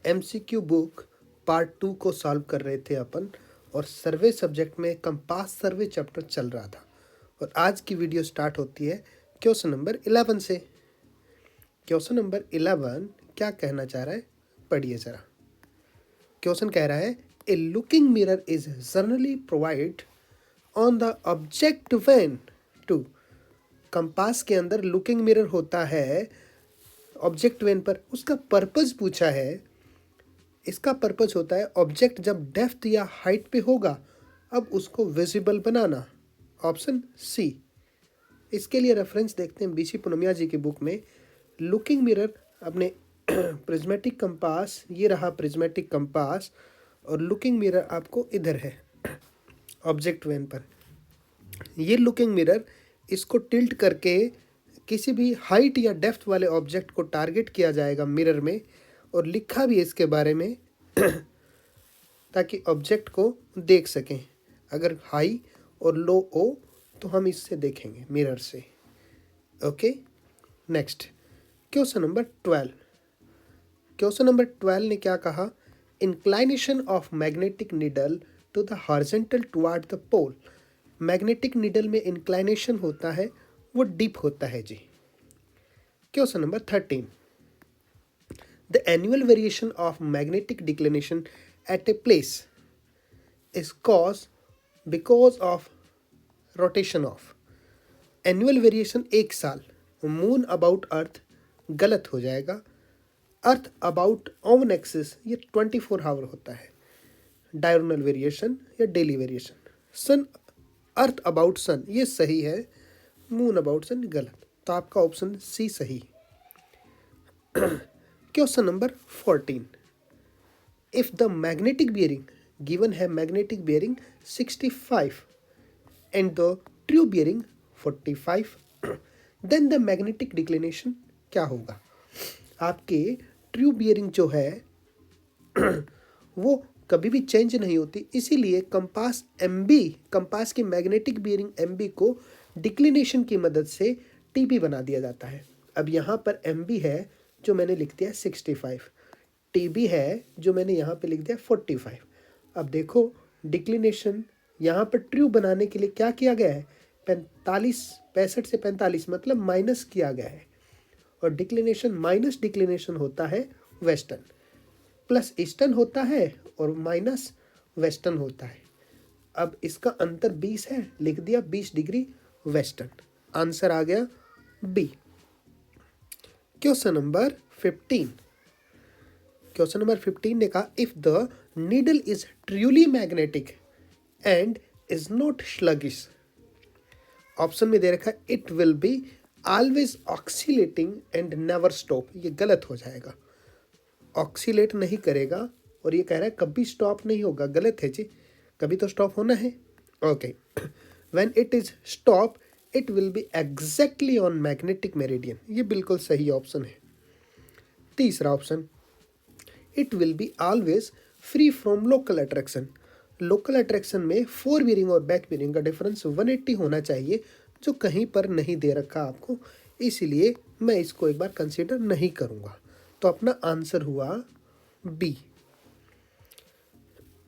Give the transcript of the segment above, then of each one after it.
MCQ book part 2 को solve कर रहे थे अपन, और सर्वे सब्जेक्ट में कंपास सर्वे चैप्टर चल रहा था। और आज की वीडियो स्टार्ट होती है क्वेश्चन नंबर 11 से। क्वेश्चन नंबर 11 क्या कहना चाह रहा है, पढ़िए ज़रा। क्वेश्चन कह रहा है, a looking mirror is generally provide on the object when to. Compass के अंदर लुकिंग मिरर होता है ऑब्जेक्ट व्हेन पर। उसका पर्पस पूछा है। इसका पर्पस होता है ऑब्जेक्ट जब डेप्थ या हाइट पे होगा, अब उसको विजिबल बनाना। Option C. इसके लिए रेफरेंस देखते हैं बीसी पुनमिया जी की बुक में। लुकिंग मिरर अपने प्रिज्मेटिक कंपास, ये रहा प्रिज्मेटिक कंपास, और लुकिंग मिरर आपको इधर है ऑब्जेक्ट व्हेन पर। ये लुकिंग मिरर, इसको टिल्ट करके किसी भी हाइट या डेप्थ वाले ऑब्जेक्ट को टारगेट किया जाएगा मिरर में, और लिखा भी इसके बारे में ताकि ऑब्जेक्ट को देख सकें। अगर हाई और लो हो तो हम इससे देखेंगे मिरर से। Okay, next question number 12। Question number 12 ने क्या कहा, inclination of magnetic needle to the horizontal toward the pole. Magnetic needle में इंक्लाइनेशन होता है, वो डीप होता है जी। Question number 13, the annual variation of magnetic declination at a place is cause because of rotation of. Annual variation एक साल, moon about earth गलत हो जाएगा। अर्थ अबाउट ओवन एक्सिस ये 24 आवर होता है। डायरोनल वेरिएशन या daily variation. Sun earth about sun ये सही है, मून अबाउट सन गलत। तो आपका ऑप्शन सी सही। Question number 14, if the magnetic bearing given है, magnetic bearing 65 and the true bearing 45, then the magnetic declination क्या होगा। आपके ट्रू बियरिंग जो है वो कभी भी चेंज नहीं होती, इसीलिए कंपास एमबी, कंपास की मैग्नेटिक बियरिंग एमबी को डिक्लिनेशन की मदद से टीबी बना दिया जाता है। अब यहाँ पर एमबी है जो मैंने लिख दिया 65, टीबी है जो मैंने यहाँ पे लिख दिया 45। अब देखो डिक्लिनेशन यहाँ पर ट्रू बनाने के लिए क्या किया गया है, 65 से 45 मतलब माइनस किया गया है। और डिक्लिनेशन माइनस डिक्लिनेशन होता है वेस्टर्न, प्लस ईस्टर्न होता है, और माइनस वेस्टर्न होता है। अब इसका अंतर 20 है, लिख दिया 20 डिग्री वेस्टर्न। आंसर आ गया B. Question number 15। Question number 15 ने कहा, if the needle is truly magnetic and is not sluggish. Option में दे रखा है it will be always oscillating and never stop, ये गलत हो जाएगा। ऑक्सीलेट नहीं करेगा, और ये कह रहा है कभी स्टॉप नहीं होगा, गलत है जी, कभी तो स्टॉप होना है। Okay, when it is stop it will B exactly on magnetic meridian, ये बिल्कुल सही ऑप्शन है। तीसरा option, it will be always free from local attraction. Local attraction में फोर बियरिंग और बैक बियरिंग का डिफरेंस 180 होना चाहिए, जो कहीं पर नहीं दे रखा आपको, इसीलिए मैं इसको एक बार कंसीडर नहीं करूंगा। तो अपना आंसर हुआ B.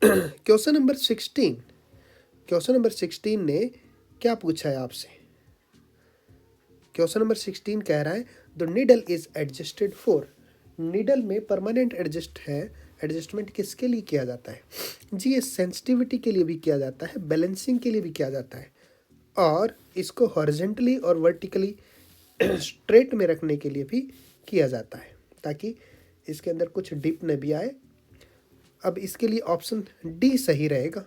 Question number 16। Question number 16 ने क्या पूछा है आपसे। क्वेश्चन नंबर 16 कह रहा है, the needle is adjusted for. Needle में परमानेंट एडजस्ट है, एडजस्टमेंट किसके लिए किया जाता है जी, ये सेंसिटिविटी के लिए भी किया जाता है, बैलेंसिंग के लिए भी किया जाता है, और इसको हॉरिजॉन्टली और वर्टिकली स्ट्रेट में रखने के लिए भी किया जाता है, ताकि इसके अंदर कुछ डिप न भी आए। अब इसके लिए ऑप्शन डी सही रहेगा।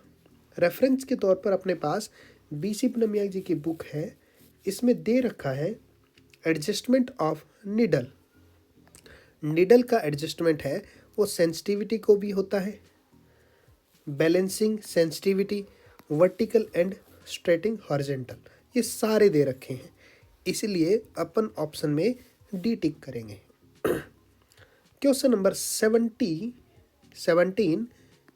रेफरेंस के तौर पर अपने पास बीसी पुनमिया जी की बुक है, इसमें दे रखा है एडजस्टमेंट ऑफ नीडल। नीडल का एडजस्टमेंट है वो सेंसिटिविटी को भी होता है, balancing, sensitivity, vertical and straightening, horizontal, ये सारे दे रखे हैं, इसलिए अपन ऑप्शन में डी टिक करेंगे। क्वेश्चन नंबर 17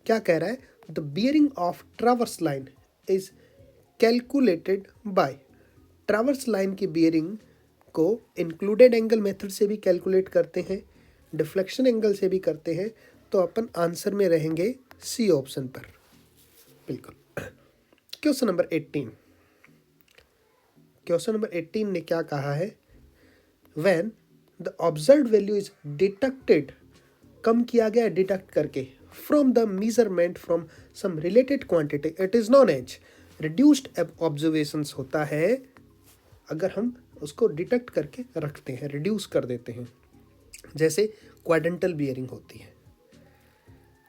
क्या कह रहा है, the bearing of traverse line is calculated by. Traverse line की बियरिंग को इंक्लूडेड एंगल मेथड से भी कैलकुलेट करते हैं, डिफ्लेक्शन एंगल से भी करते हैं, तो अपन आंसर में रहेंगे सी ऑप्शन पर, बिल्कुल। Question number 18। क्वेश्चन नंबर 18 ने क्या कहा है, when the observed value is detected, कम किया गया डिटेक्ट करके, from the measurement from some related quantity, it is known as reduced observations होता है अगर हम उसको डिटेक्ट करके रखते हैं, रिड्यूस कर देते हैं, जैसे क्वाड्रेंटल बियरिंग होती है।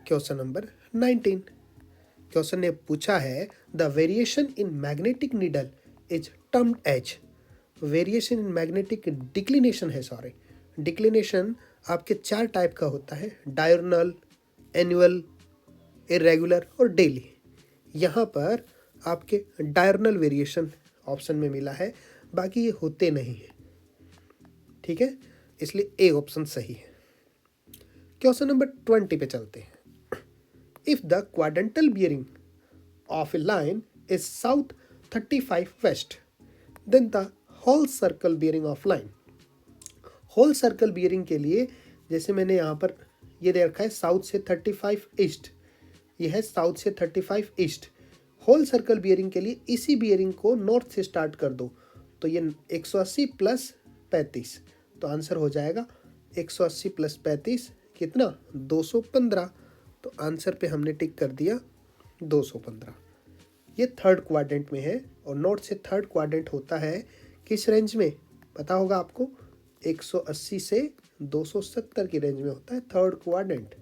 Question number 19। क्वेश्चन ने पूछा है the variation in magnetic needle is termed as, variation in magnetic declination है, सॉरी डिक्लिनेशन आपके 4 टाइप का होता है, डायurnal, एनुअल, इरेगुलर और डेली। यहाँ पर आपके डायurnal वेरिएशन ऑप्शन में मिला है, बाकी ये होते नहीं हैं, ठीक है, इसलिए ए ऑप्शन सही है। क्वेश्चन नंबर 20 पे चलते हैं। If the quadrantal bearing of a line is south 35 west, then the whole circle bearing of line, whole circle bearing के लिए जैसे मैंने यहाँ पर ये दे रखा है साउथ से 35 ईस्ट, ये है साउथ से 35 ईस्ट। होल सर्कल बियरिंग के लिए इसी बियरिंग को नॉर्थ से स्टार्ट कर दो, तो ये 180 प्लस 35, तो आंसर हो जाएगा 180 प्लस 35 कितना, 215। तो आंसर पे हमने टिक कर दिया 215। ये थर्ड क्वाड्रेंट में है, और नॉर्थ से थर्ड क्वाड्रेंट होता है किस रेंज में, पता होगा आपको, 180 से 270 की रेंज में होता है third quadrant.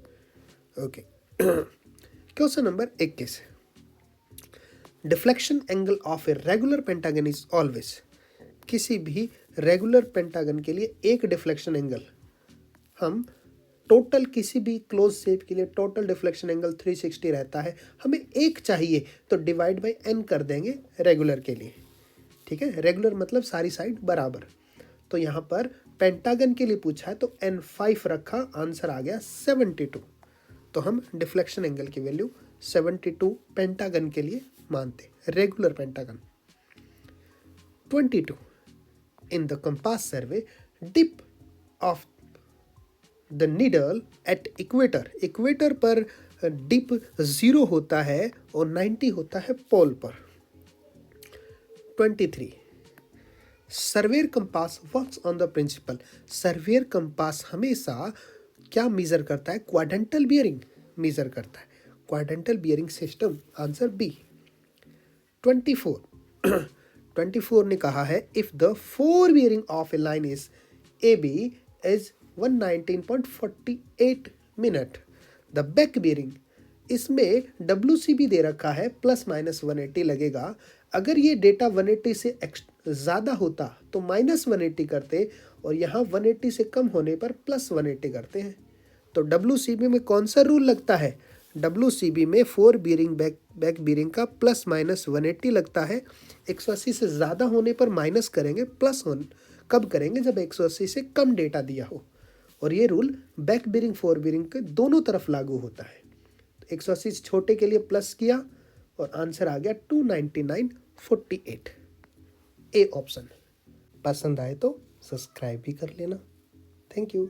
Okay. Question number 21। Deflection angle of a regular pentagon is always, किसी भी रेगुलर पेंटागन के लिए एक डिफ्लेक्शन एंगल, हम टोटल किसी भी क्लोज शेप के लिए टोटल डिफ्लेक्शन एंगल 360 रहता है, हमें एक चाहिए तो डिवाइड बाय n कर देंगे रेगुलर के लिए, ठीक है, रेगुलर मतलब सारी साइड बराबर। तो यहाँ पर पेंटागन के लिए पूछा है तो n5 रखा, आंसर आ गया 72। तो हम डिफ्लेक्शन एंगल की वैल्यू 72 पेंटागन के लिए मानते, regular pentagon. 22। In the compass survey dip of the needle at equator, equator पर डिप 0 होता है और 90 होता है पोल पर। 23। Surveyor compass works on the principle, surveyor compass हमेशा क्या मेजर करता है, क्वाड्रेंटल बियरिंग मेजर करता है, quadrantal bearing system, answer B. 24। 24 ने कहा है if the fore bearing of a line is A B is 119.48 minute, the back bearing, इसमें WCB दे रखा है प्लस माइनस 180 लगेगा, अगर ये डेटा 180 से ज़्यादा होता तो माइनस 180 करते, और यहाँ 180 से कम होने पर प्लस 180 करते हैं। तो WCB में कौन सा रूल लगता है, WCB में फोर बियरिंग बैक बियरिंग का प्लस माइनस 180 लगता है, 180 से ज़्यादा होने पर माइनस करेंगे, प्लस कब करेंगे, जब 180 से कम डेटा दिया हो, और ये rule back bearing four bearing के दोनों तरफ लागू होता है। 180 से छोटे के लिए प्लस किया और आंसर आ गया 299.48, ए ऑप्शन। पसंद आए तो सब्सक्राइब भी कर लेना। Thank you.